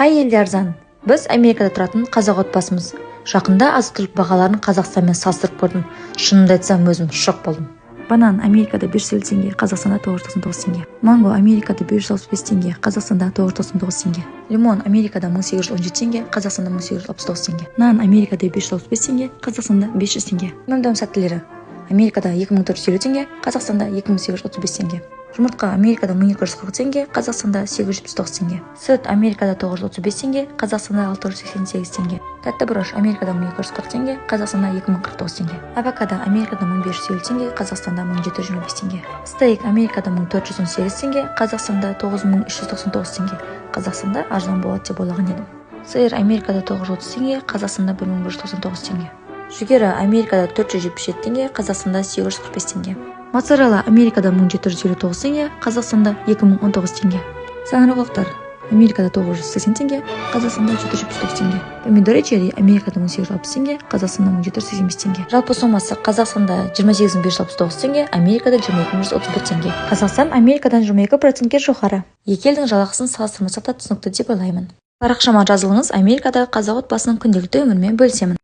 Қай елде арзан? Біз Америкада тұратын қазақ отбасымыз. Жақында азық-түлік бағаларын Қазақстанмен салыстырып көрдім. Шынымды айтсам, өзім шок болдым. Банан Америкада 550 теңге, Қазақстанда 999 теңге. Манго Америкада 565 теңге, Қазақстанда 999 теңге. Лимон Америкада 1817 теңге, Қазақстанда 1869 теңге. Нан Америкада 535 теңге, Қазақстанда 500 теңге. Мөмдәм сәттілері Америкада 2450 теңге, Қазақстанда 2835 теңге. Жұмыртқа Америкада 1240 теңге, Қазақстанда 879 теңге. Сүт Америкада 935 теңге, Қазақстанда 688 теңге. Тәтті бұрыш Америкада 1240 теңге, Қазақстанда 2049 теңге. Авокадо Америкада 1550 теңге, Қазақстанда 1725 теңге. Стейк Америкада 1418 теңге, Қазақстанда 9399 теңге. Қазақстанда арзан болады деп ойлаған едім. Сиыр Америкада 930 теңге, Қазақстанда 1199 теңге. Жүгері Америкада 477 теңге, Қазақстанда 845 теңге. Моцарелла Америкада 1759 теңге, Қазақстанда 2019 теңге. Саңырауқұлақтар Америкада 980 теңге, Қазақстанда 479 теңге. Помидоры черри Америкада 1860 теңге, Қазақстанда 1785 теңге. Жалпы сомасы Қазақстанда 28569 теңге, Америкада 22131 теңге. Қазақстан Америкадан 22%-ке жоғары. Екі елдің жалақысын салыстырмасақ та түсінікті деп ойлаймын. Парақшама жазылыңыз, Америкадағы қазақ отбасының күнделікті өмірімен бөлісемін.